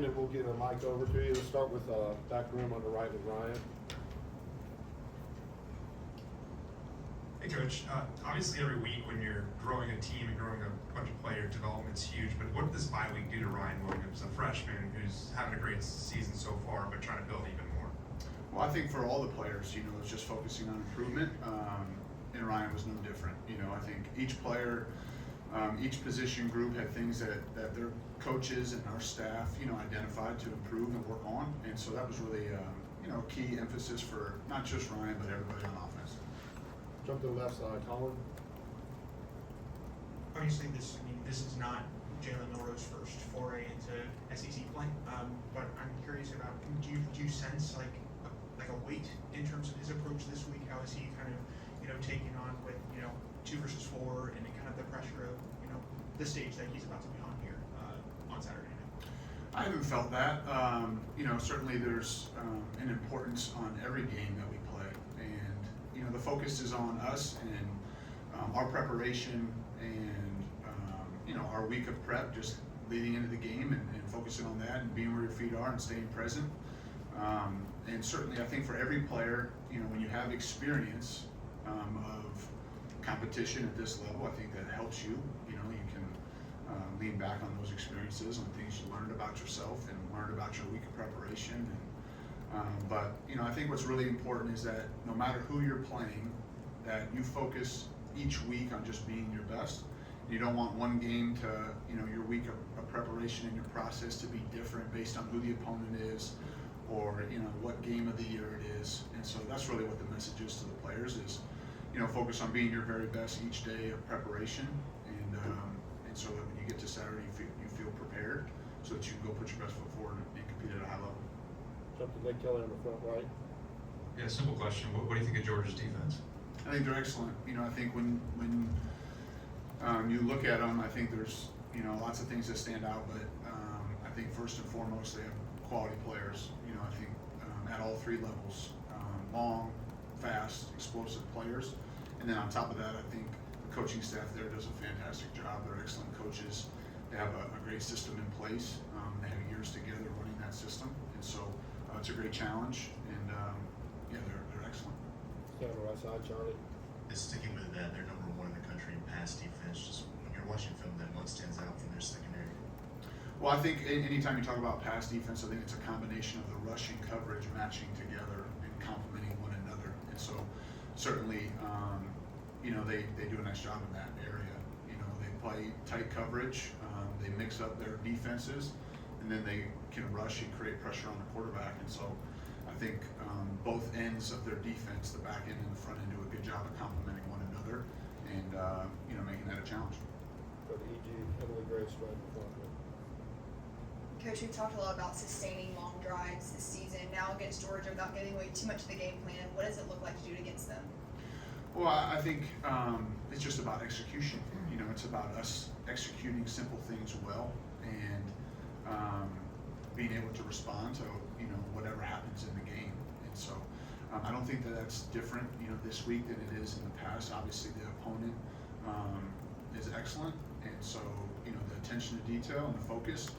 in and we'll get a mic over to you. Let's start with back room on the right with Ryan. Hey Coach, obviously every week when you're growing a team and growing a bunch of players, development's huge, but what does this bye week do to Ryan Williams, a freshman who's having a great season so far, but trying to build even more? Well, I think for all the players, it's just focusing on improvement, and Ryan was no different. I think each player, each position group had things that their coaches and our staff, identified to improve and work on, and so that was really, a key emphasis for not just Ryan, but everybody on offense. Jump to the left side, Colin. Obviously, this is not Jalen Milroe's first foray into SEC play, but I'm curious about, do you sense like a weight in terms of his approach this week? How is he kind of, taking on with 2 versus 4 and kind of the pressure of the stage that he's about to be on here on Saturday night? I haven't felt that. Certainly there's an importance on every game that we play, and the focus is on us and our preparation and our week of prep, just leading into the game and focusing on that and being where your feet are and staying present. And certainly I think for every player, when you have experience of competition at this level, I think that helps you. You can lean back on those experiences and things you learned about yourself and learned about your week of preparation. But I think what's really important is that no matter who you're playing, that you focus each week on just being your best. You don't want one game to, your week of preparation and your process to be different based on who the opponent is or, what game of the year it is. And so that's really what the message is to the players is, focus on being your very best each day of preparation. And so that when you get to Saturday, you feel prepared so that you can go put your best foot forward and compete at a high level. Jump to Nick Kelly on the front right. Yeah, simple question. What do you think of Georgia's defense? I think they're excellent. I think when you look at them, I think there's lots of things that stand out, but I think first and foremost they have quality players. I think at all 3 levels, long, fast, explosive players, and then on top of that, I think the coaching staff there does a fantastic job. They're excellent coaches. They have a great system in place. They have years together running that system, and so it's a great challenge. And they're excellent. Stay on the right side, Charlie. Sticking with that, they're number 1 in the country in pass defense. Just when you're watching film, then what stands out from their secondary? Well, I think anytime you talk about pass defense, I think it's a combination of the rushing coverage matching together and complementing one another. And so certainly, they do a nice job in that area. They play tight coverage, they mix up their defenses, and then they can rush and create pressure on the quarterback. And so I think both ends of their defense, the back end and the front end, do a good job of complementing one another and making that a challenge. Go to EG, Emily Grace right in front. Coach, we've talked a lot about sustaining long drives this season. Now against Georgia, without giving away too much of the game plan, what does it look like to do it against them? Well, I think it's just about execution. It's about us executing simple things well and being able to respond to whatever happens in the game. And so I don't think that that's different this week than it is in the past. Obviously, the opponent is excellent, and so the attention to detail and the focus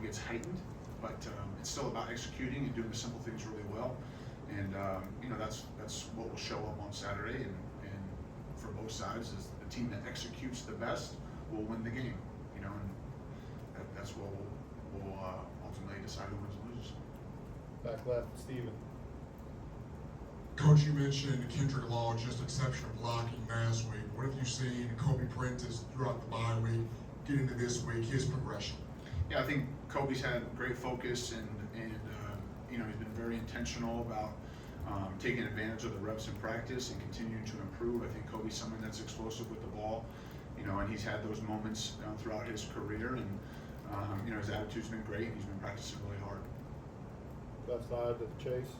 gets heightened. But it's still about executing and doing the simple things really well. And that's what will show up on Saturday. And for both sides, is the team that executes the best will win the game. And that's what will ultimately decide who wins and loses. Back left, Steven. Coach, you mentioned Kendrick Law, just exceptional blocking last week. What have you seen Kobe Prentice throughout the bye week, get into this week, his progression? Yeah, I think Kobe's had great focus and he's been very intentional about taking advantage of the reps in practice and continuing to improve. I think Kobe's someone that's explosive with the ball, and he's had those moments throughout his career, and his attitude's been great. He's been practicing really hard. Left side to the chase.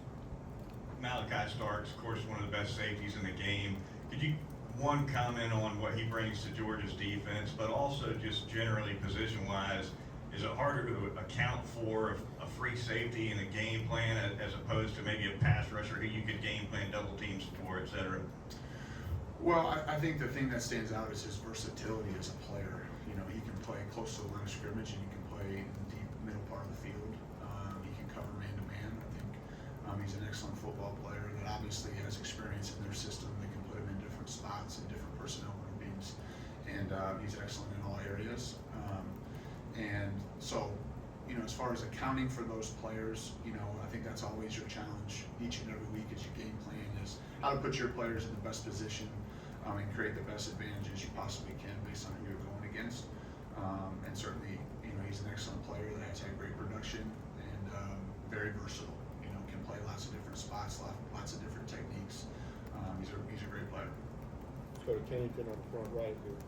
Malachi Starks, of course, one of the best safeties in the game. Could you, one, comment on what he brings to Georgia's defense, but also just generally position-wise, is it harder to account for a free safety in a game plan as opposed to maybe a pass rusher who you could game plan double teams for, et cetera? Well, I think the thing that stands out is his versatility as a player. He can play close to the line of scrimmage and he can play in the deep middle part of the field. obviously has experience in their system. They can put him in different spots and different personnel groupings, and he's excellent in all areas. And so, you know, as far as accounting for those players, you know, I think that's always your challenge each and every week as you game plan is how to put your players in the best position and create the best advantages you possibly can based on who you're going against. And certainly, you know, he's an excellent player that has had great production and very versatile. You know, can play lots of different spots, lots of different techniques. He's a great player. Let's go to Kennington on the front right here.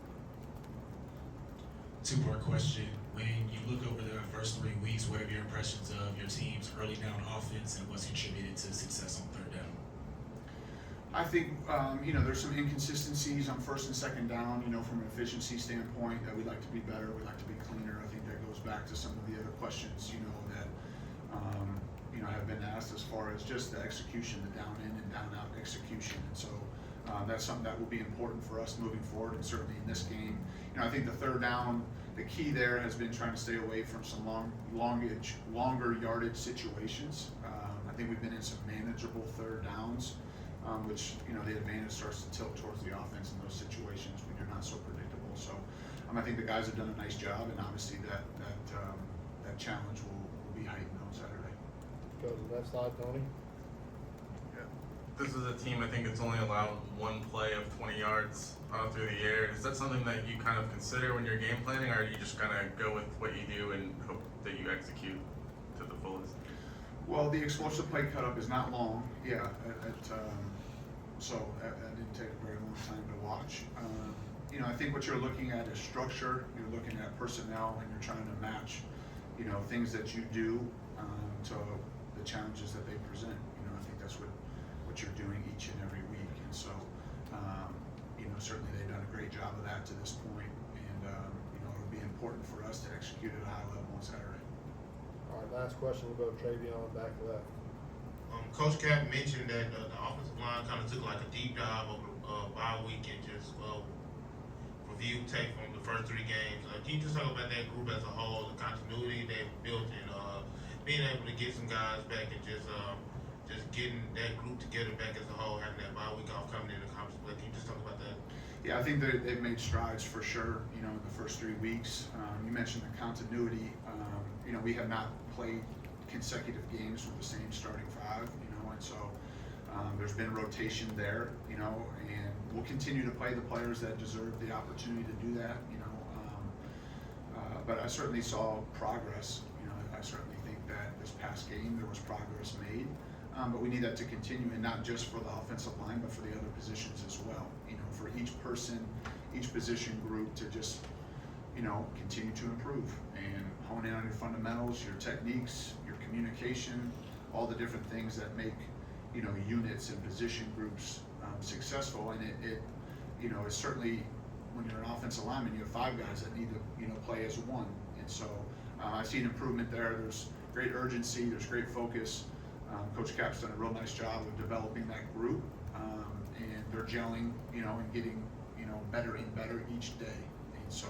Two-part question. When you look over the first 3 weeks, what are your impressions of your team's early down offense and what's contributed to success on third down? I think, you know, there's some inconsistencies on first and second down, you know, from an efficiency standpoint that we'd like to be better, we'd like to be cleaner. I think that goes back to some of the other questions, you know, that, you know, have been asked as far as just the execution, the down in and down out execution. And so that's something that will be important for us moving forward, and certainly in this game. You know, I think the third down, the key there has been trying to stay away from some longer yardage situations. I think we've been in some manageable third downs, which, you know, the advantage starts to tilt towards the offense in those situations when you're not so predictable. So I think the guys have done a nice job, and obviously that challenge will be heightened on Saturday. Go to the left side, Tony. This is a team, I think it's only allowed one play of 20 yards through the air. Is that something that you kind of consider when you're game planning, or do you just kind of go with what you do and hope that you execute to the fullest? Well, the explosive play cut-up is not long, yeah, so that didn't take a very long time to watch. You know, I think what you're looking at is structure, you're looking at personnel, and you're trying to match, you know, things that you do to the challenges that they present. You know, I think that's what you're doing each and every week, and so, you know, certainly they've done a great job of that to this point, and, you know, it'll be important for us to execute at a high level on Saturday. All right, last question, we'll go to Travion back left. Coach Cap mentioned that the offensive line kind of took like a deep dive over the bye week and just review tape from the first 3 games. Can you just talk about that group as a whole, the continuity they've built, and being able to get some guys back and just getting that group together back as a whole, having that bye week off coming in the conference play. Can you just talk about that? Yeah, I think they've made strides for sure, you know, in the first 3 weeks. You mentioned the continuity. You know, we have not played consecutive games with the same starting 5, you know, and so there's been rotation there, you know, and we'll continue to play the players that deserve the opportunity to do that, you know. But I certainly saw progress. You know, I certainly think that this past game there was progress made. But we need that to continue, and not just for the offensive line, but for the other positions as well. You know, for each person, each position group to just, you know, continue to improve and hone in on your fundamentals, your techniques, your communication, all the different things that make, you know, units and position groups successful. And it you know, is certainly, when you're an offensive lineman, you have 5 guys that need to, you know, play as one. And so I see an improvement there. There's great urgency, there's great focus. Coach Cap's done a real nice job of developing that group, and they're gelling, you know, and getting, you know, better and better each day. And so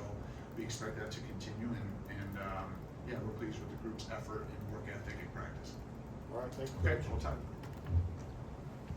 we expect that to continue, and yeah, we're pleased with the group's effort and work ethic and practice. All right, thank you, Okay, Coach. full time.